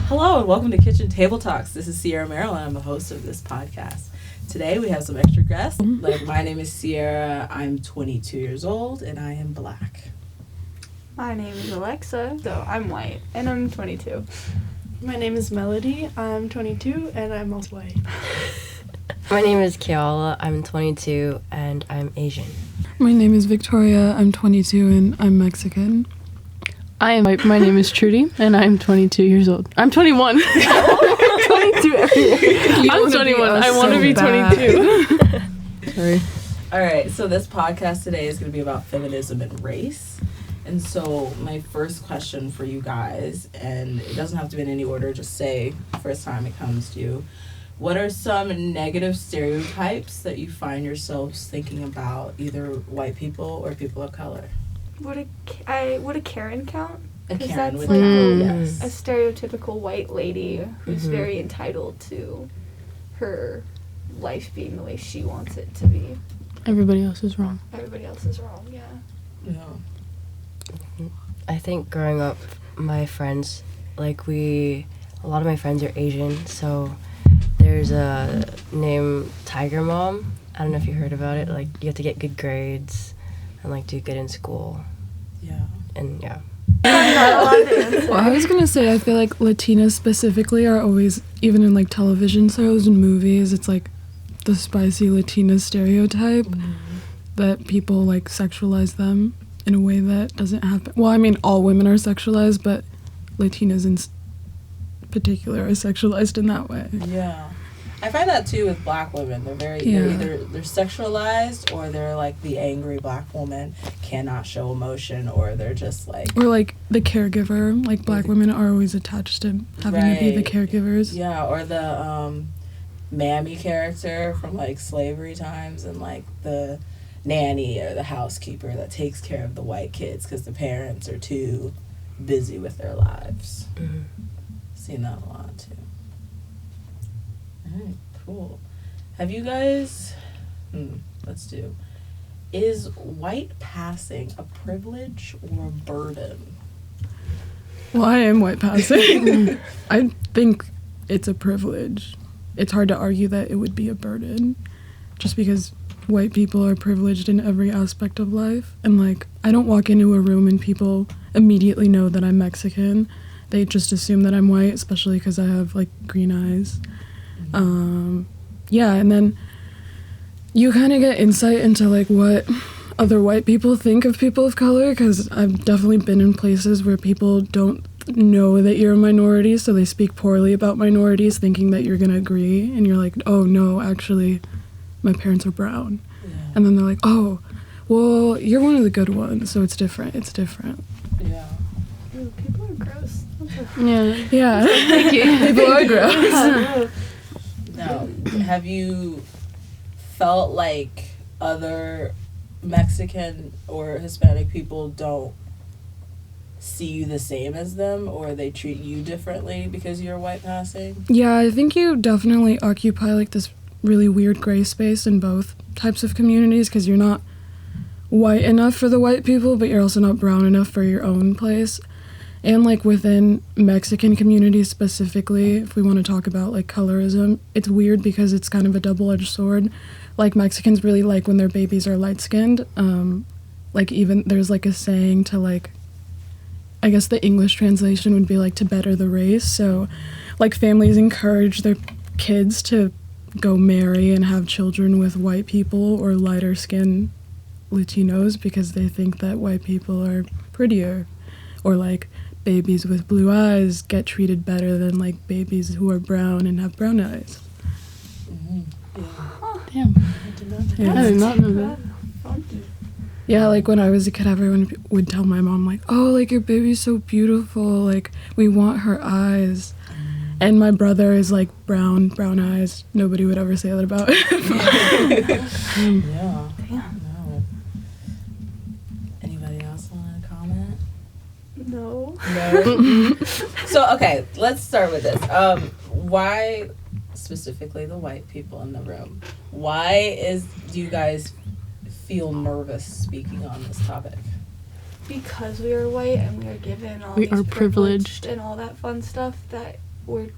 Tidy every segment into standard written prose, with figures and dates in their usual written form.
Hello and welcome to Kitchen Table Talks. This is Sierra Merrill and I'm the host of this podcast. Today we have some extra guests. My name is Sierra, I'm 22 years old and I am black. My name is Alexa, so I'm white and I'm 22. My name is Melody, I'm 22 and I'm also white. My name is Kiala, I'm 22 and I'm Asian. My name is Victoria, I'm 22 and I'm Mexican. My name is Trudy, and I'm 22 years old. I'm 21. 22 every year. I'm 21. I want to be 22. Sorry. All right, so this podcast today is going to be about feminism and race. And so my first question for you guys, and it doesn't have to be in any order, just say first time it comes to you. What are some negative stereotypes that you find yourselves thinking about, either white people or people of color? Would a Karen count? A Because Karen that's would like yes. a stereotypical white lady who's very entitled to her life being the way she wants it to be. Everybody else is wrong. Everybody else is wrong, yeah. Yeah. I think growing up, my friends, a lot of my friends are Asian, so there's a name Tiger Mom. I don't know if you heard about it. Like, you have to get good grades and do good in school. Yeah. And yeah. Well, I was gonna say, I feel like Latinas specifically are always, even in television shows and movies, it's the spicy Latina stereotype that people sexualize them in a way that doesn't happen. Well, I mean, all women are sexualized, but Latinas in particular are sexualized in that way. Yeah. I find that too with black women. They're either sexualized or they're the angry black woman cannot show emotion, or they're just or the caregiver. Black women are always attached to having to be the caregivers. Yeah, or the mammy character from slavery times, and the nanny or the housekeeper that takes care of the white kids because the parents are too busy with their lives. Mm-hmm. Seen that a lot too. Alright, cool. Have you guys, is white passing a privilege or a burden? Well, I am white passing. I think it's a privilege. It's hard to argue that it would be a burden, just because white people are privileged in every aspect of life. And I don't walk into a room and people immediately know that I'm Mexican. They just assume that I'm white, especially because I have green eyes. Yeah, and then you kind of get insight into what other white people think of people of color, because I've definitely been in places where people don't know that you're a minority, so they speak poorly about minorities thinking that you're going to agree, and you're like, oh no, actually my parents are brown. Yeah. And then they're like, oh, well, you're one of the good ones, so it's different. Yeah. Ooh, people are gross. Yeah. Thank you. People are gross. Now, have you felt like other Mexican or Hispanic people don't see you the same as them, or they treat you differently because you're white passing? Yeah, I think you definitely occupy this really weird gray space in both types of communities, because you're not white enough for the white people, but you're also not brown enough for your own place. And within Mexican communities specifically, if we want to talk about colorism, it's weird because it's kind of a double-edged sword. Mexicans really like when their babies are light-skinned. Even there's a saying to I guess the English translation would be to better the race. So families encourage their kids to go marry and have children with white people or lighter skinned Latinos because they think that white people are prettier, or babies with blue eyes get treated better than babies who are brown and have brown eyes. Mm-hmm. Damn. I did not know that. Yeah, when I was a kid, everyone would tell my mom, oh, your baby's so beautiful, we want her eyes. And my brother is brown eyes. Nobody would ever say that about him. Yeah. Damn. No. Anybody else want to comment? No. So, okay, let's start with this. Why, specifically the white people in the room, do you guys feel nervous speaking on this topic? Because we are white and we are given all we these are privileged and all that fun stuff, that we're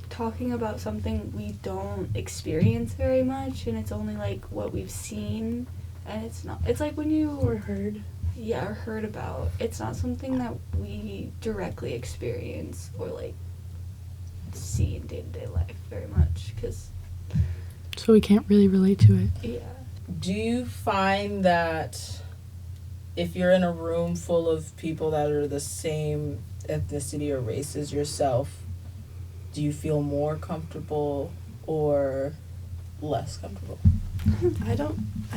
talking about something we don't experience very much, and it's only like what we've seen, and it's not, it's like when you Or heard. yeah, or heard about, it's not something that we directly experience or like see in day-to-day life very much, because So we can't really relate to it. yeah. Do you find that if you're in a room full of people that are the same ethnicity or race as yourself, do you feel more comfortable or less comfortable? I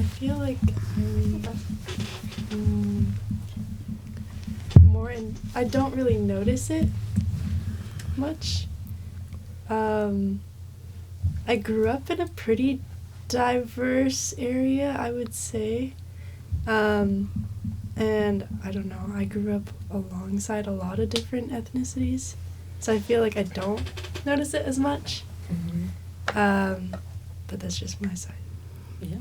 feel like I don't really notice it much. I grew up in a pretty diverse area, I would say. And I don't know, I grew up alongside a lot of different ethnicities, so I feel like I don't notice it as much. But that's just my side. Yeah.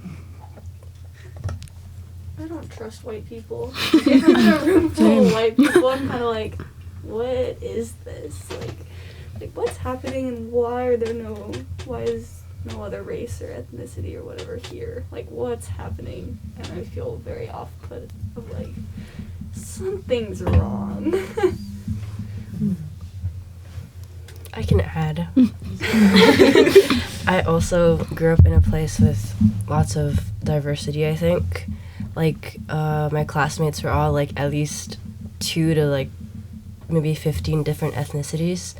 I don't trust white people. If I'm in a room full of white people, I'm kind of like, what is this? Like what's happening, and why is no other race or ethnicity or whatever here? Like, what's happening? And I feel very off-put of like, something's wrong. I can add. I also grew up in a place with lots of diversity, I think. Like, my classmates were all, like, at least 2 to, like, maybe 15 different ethnicities.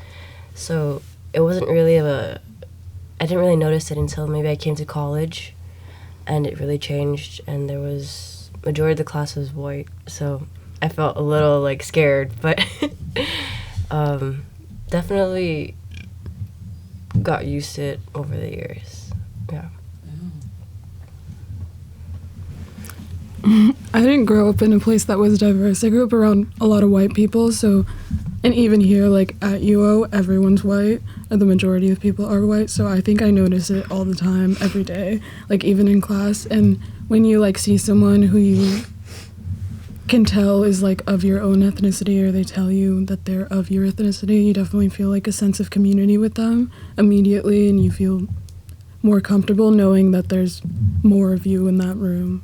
So it wasn't really I didn't really notice it until maybe I came to college, and it really changed, and majority of the class was white, so I felt a little, like, scared, but definitely got used to it over the years. Yeah. I didn't grow up in a place that was diverse. I grew up around a lot of white people, so, and even here, like at UO, everyone's white, or the majority of people are white, so I think I notice it all the time, every day, like even in class. And when you like see someone who you can tell is like of your own ethnicity, or they tell you that they're of your ethnicity, you definitely feel like a sense of community with them immediately, and you feel more comfortable knowing that there's more of you in that room.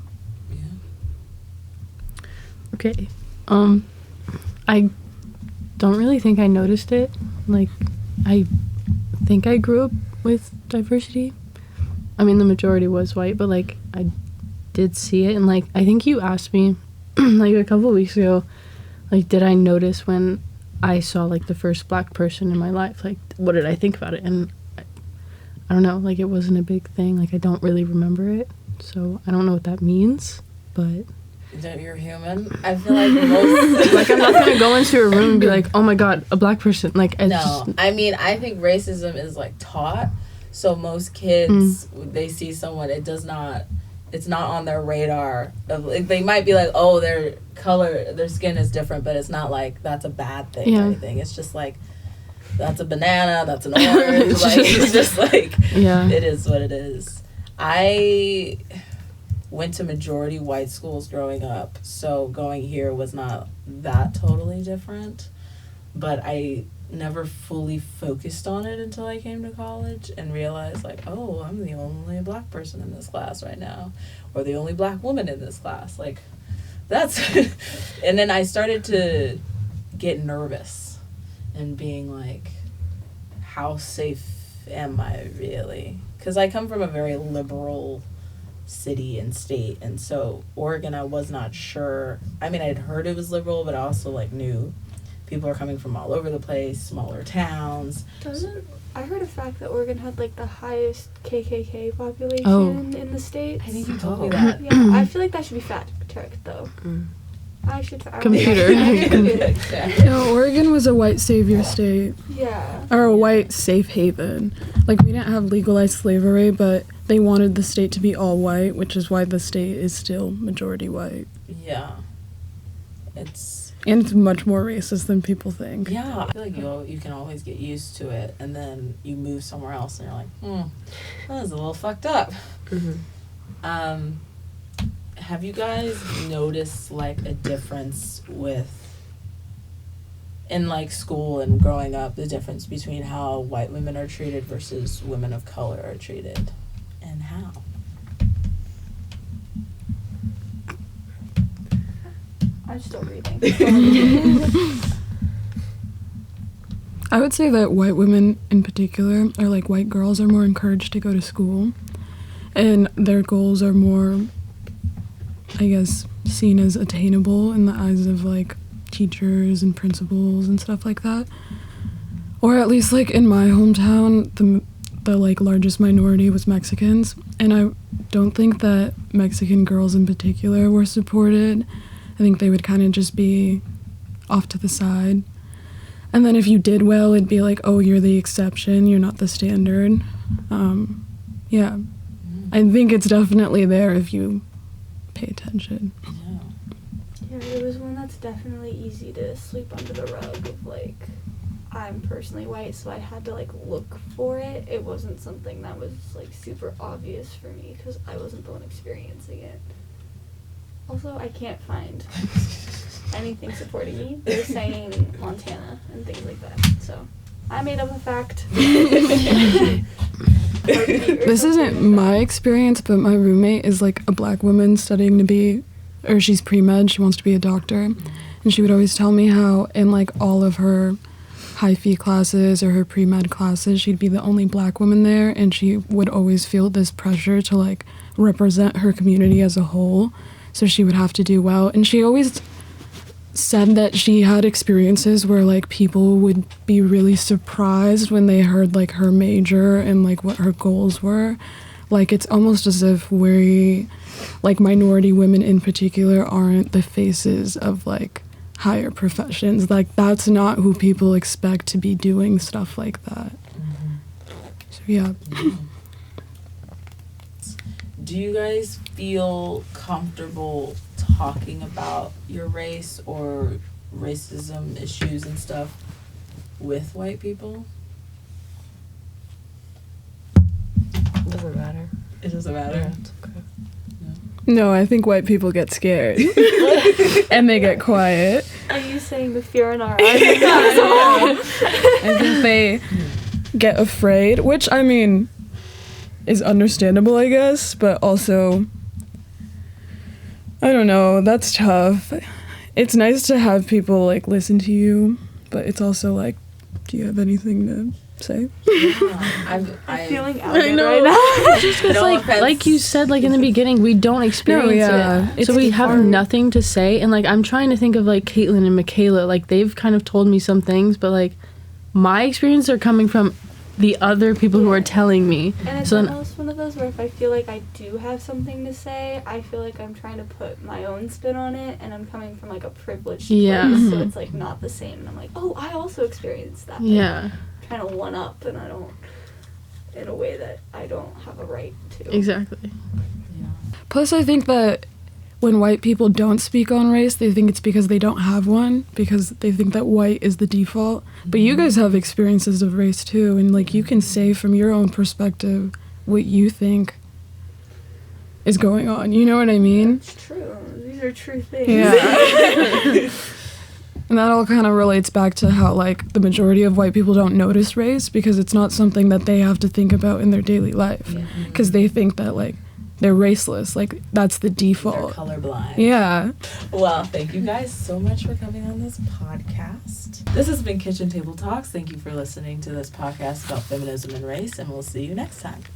Okay. I don't really think I noticed it. Like, I think I grew up with diversity. I mean, the majority was white, but, like, I did see it. And, like, I think you asked me, like, a couple weeks ago, like, did I notice when I saw, like, the first black person in my life? Like, what did I think about it? And I don't know. Like, it wasn't a big thing. Like, I don't really remember it. So I don't know what that means, but... That you're human. I feel like most... like, I'm not going to go into a room and be like, oh my god, a black person. Like, I mean, I think racism is, like, taught. So most kids, they see someone, it's not on their radar. Like, they might be like, oh, their skin is different, but it's not like that's a bad thing or anything. It's just like, that's a banana, that's an orange. Like, it's just like, it is what it is. I went to majority white schools growing up, so going here was not that totally different, but I never fully focused on it until I came to college and realized, like, oh, I'm the only black person in this class right now, or the only black woman in this class. Like, that's and then I started to get nervous and being like, how safe am I really? Because I come from a very liberal city and state, and so Oregon, I was not sure. I mean, I'd heard it was liberal, but I also like knew people are coming from all over the place, smaller towns. I heard a fact that Oregon had like the highest KKK population in the state. I think you told me that. Yeah, I feel like that should be fact checked though. I should computer. No, Oregon was a white savior state. Yeah. Or a white safe haven. Like, we didn't have legalized slavery, but they wanted the state to be all white, which is why the state is still majority white. Yeah. It's much more racist than people think. Yeah. I feel like you can always get used to it, and then you move somewhere else and you're like, that was a little fucked up. Have you guys noticed, like, a difference with in like school and growing up, the difference between how white women are treated versus women of color are treated, and how. I'm still reading. I would say that white women in particular, or like white girls, are more encouraged to go to school, and their goals are more, I guess, seen as attainable in the eyes of like teachers and principals and stuff like that. Or at least like in my hometown, the like largest minority was Mexicans, and I don't think that Mexican girls in particular were supported. I think they would kind of just be off to the side. And then if you did well, it'd be like, oh, you're the exception, you're not the standard. Yeah. I think it's definitely there if you pay attention. Yeah, there was one that's definitely easy to sweep under the rug of, like, I'm personally white, so I had to, like, look for it. It wasn't something that was, like, super obvious for me because I wasn't the one experiencing it. Also, I can't find anything supporting me. They're saying Montana and things like that. So, I made up a fact. This isn't my experience, but my roommate is like a black woman studying to be, or she's pre-med, she wants to be a doctor. And she would always tell me how in like all of her high fee classes or her pre-med classes, she'd be the only black woman there, and she would always feel this pressure to like represent her community as a whole. So she would have to do well. And she always said that she had experiences where like people would be really surprised when they heard like her major and like what her goals were. Like it's almost as if we, like minority women in particular, aren't the faces of like higher professions. Like that's not who people expect to be doing stuff like that. So yeah. Do you guys feel comfortable talking about your race or racism issues and stuff with white people? It doesn't matter. It doesn't matter? Yeah, it's okay. No, I think white people get scared. And they get quiet. Are you saying the fear in our eyes? I think they get afraid, which I mean is understandable, I guess, but also I don't know, that's tough. It's nice to have people like listen to you, but it's also like, do you have anything to say? Yeah, I'm feeling I outed know. right now. Just because, No like, offense. like you said, like in the beginning, we don't experience yeah. it, so we have hard. nothing to say. And like, I'm trying to think of like Caitlin and Michaela. Like they've kind of told me some things, but like, my experiences are coming from the other people who are telling me. And it's So then, almost one of those where if I feel like I do have something to say, I feel like I'm trying to put my own spin on it, and I'm coming from like a privileged Yeah. place, so it's like not the same. And I'm like, oh, I also experienced that. Like, yeah, trying to one up, and I don't, in a way that I don't have a right to. exactly. Plus, I think that when white people don't speak on race, they think it's because they don't have one, because they think that white is the default. But you guys have experiences of race too, and like you can say from your own perspective what you think is going on. You know what I mean? It's true. These are true things. Yeah. And that all kind of relates back to how like the majority of white people don't notice race because it's not something that they have to think about in their daily life, because they think that like they're raceless, like that's the They're default. colorblind. Yeah. Well, thank you guys so much for coming on this podcast. This has been Kitchen Table Talks. Thank you for listening to this podcast about feminism and race, and we'll see you next time.